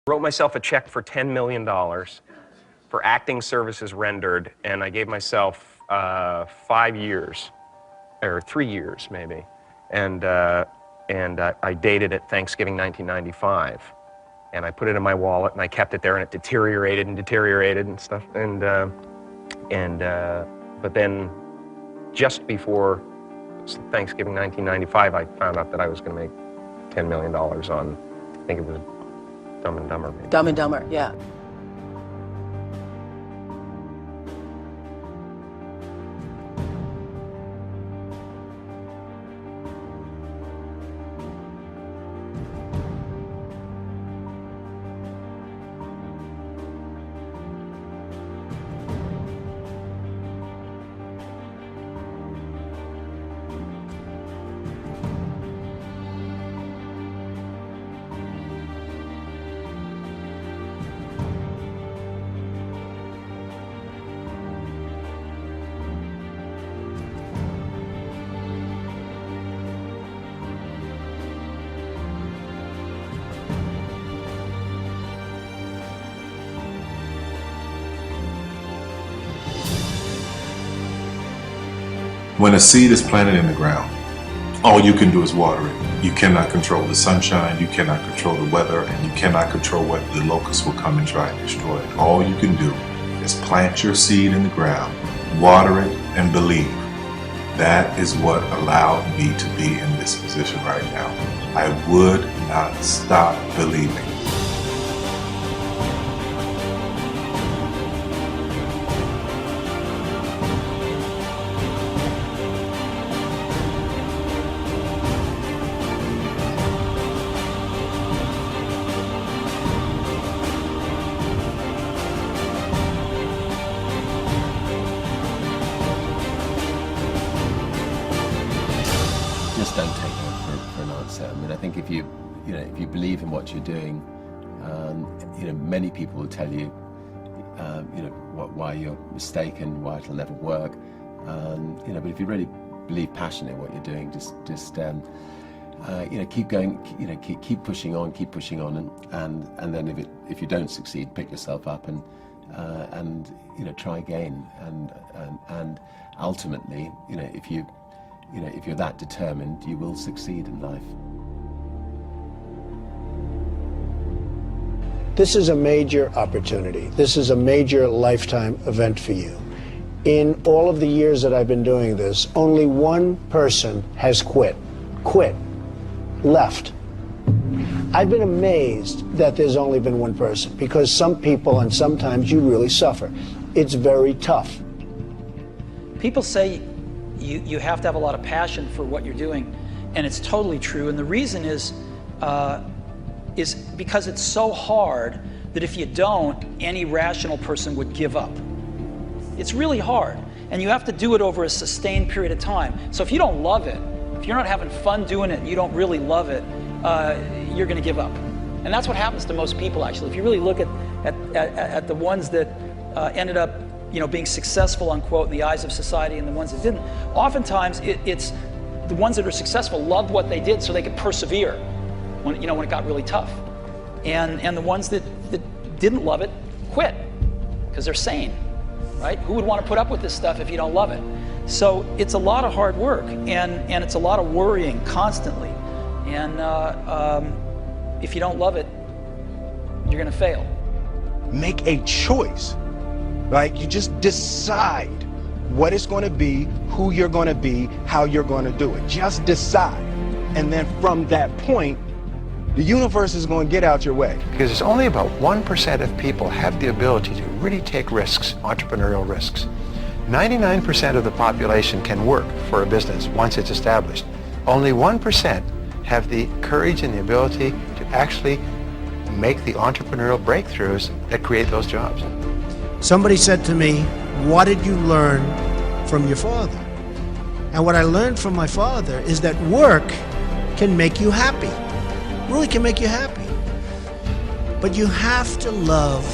Wrote myself a check for $10 million for acting services rendered, and I gave myself 5 years, or 3 years maybe, and I dated it Thanksgiving 1995, and I put it in my wallet and I kept it there, and it deteriorated and stuff, but then just before Thanksgiving 1995, I found out that I was going to make $10 million on, I think it was Dumb and Dumber. Maybe. Dumb and Dumber, yeah. When a seed is planted in the ground, all you can do is water it. You cannot control the sunshine, you cannot control the weather, and you cannot control whether the locusts will come and try and destroy it. All you can do is plant your seed in the ground, water it, and believe. That is what allowed me to be in this position right now. I would not stop believing. Just don't take no for an answer. I mean, I think if you believe in what you're doing, many people will tell you, why you're mistaken, why it'll never work. But if you really believe passionately in what you're doing, just keep going. Keep pushing on, and then if you don't succeed, pick yourself up and try again. And ultimately, if you're that determined, you will succeed in life. This is a major opportunity. This is a major lifetime event for you. In all of the years that I've been doing this, only one person has quit, left. I've been amazed that there's only been one person, because some people, and sometimes you really suffer. It's very tough. People say you have to have a lot of passion for what you're doing, and it's totally true. And the reason is because it's so hard that if you don't, any rational person would give up. It's really hard, and you have to do it over a sustained period of time. So if you don't love it, if you're not having fun doing it and you don't really love it, you're going to give up. And that's what happens to most people, actually. If you really look at the ones that ended up being successful, unquote, in the eyes of society, and the ones that didn't, oftentimes it's the ones that are successful loved what they did so they could persevere when it got really tough. And the ones that didn't love it quit because they're sane, right? Who would want to put up with this stuff if you don't love it? So it's a lot of hard work, and it's a lot of worrying constantly. And if you don't love it, you're going to fail. Make a choice. Like, you just decide what it's going to be, who you're going to be, how you're going to do it. Just decide. And then from that point, the universe is going to get out your way. Because it's only about 1% of people have the ability to really take risks, entrepreneurial risks. 99% of the population can work for a business once it's established. Only 1% have the courage and the ability to actually make the entrepreneurial breakthroughs that create those jobs. Somebody said to me, what did you learn from your father? And what I learned from my father is that work can make you happy. Really can make you happy. But you have to love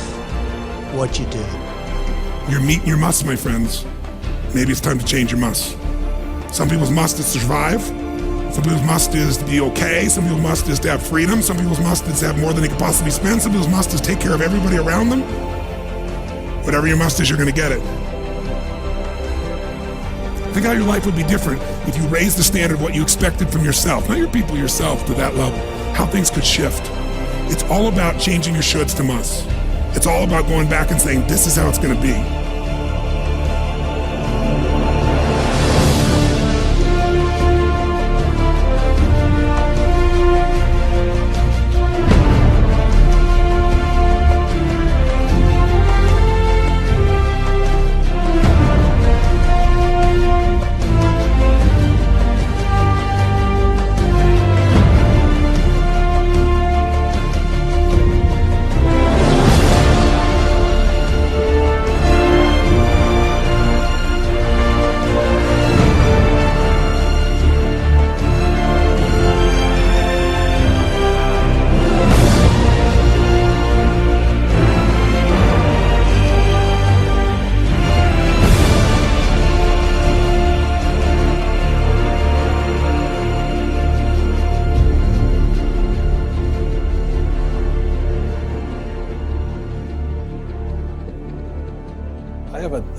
what you do. You're meeting your must, my friends. Maybe it's time to change your must. Some people's must is survive. Some people's must is to be okay. Some people's must is to have freedom. Some people's must is to have more than they could possibly spend. Some people's must is take care of everybody around them. Whatever your must is, you're going to get it. Think how your life would be different if you raised the standard of what you expected from yourself, not your people, yourself, to that level. How things could shift. It's all about changing your shoulds to musts. It's all about going back and saying, this is how it's going to be.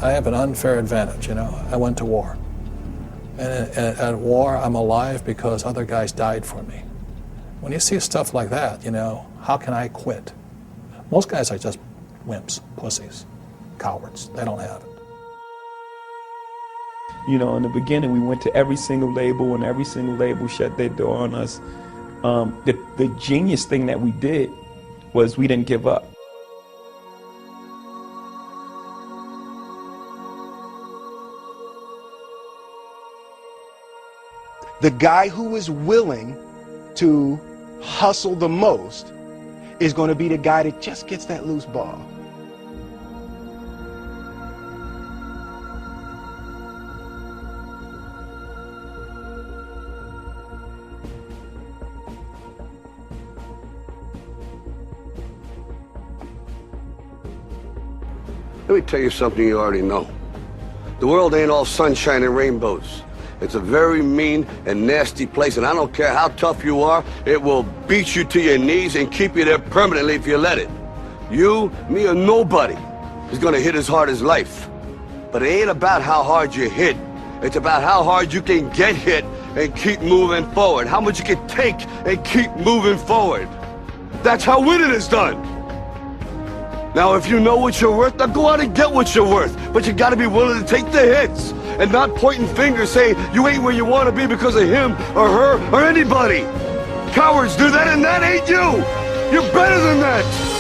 I have an unfair advantage, you know. I went to war. And at war, I'm alive because other guys died for me. When you see stuff like that, you know, how can I quit? Most guys are just wimps, pussies, cowards. They don't have it. You know, in the beginning, we went to every single label, and every single label shut their door on us. The genius thing that we did was we didn't give up. The guy who is willing to hustle the most is going to be the guy that just gets that loose ball. Let me tell you something you already know. The world ain't all sunshine and rainbows. It's a very mean and nasty place, and I don't care how tough you are, it will beat you to your knees and keep you there permanently if you let it. You, me, or nobody is gonna hit as hard as life. But it ain't about how hard you hit. It's about how hard you can get hit and keep moving forward. How much you can take and keep moving forward. That's how winning is done. Now, if you know what you're worth, now go out and get what you're worth. But you gotta be willing to take the hits and not pointing fingers saying you ain't where you want to be because of him or her or anybody. Cowards do that, and that ain't you. You're better than that.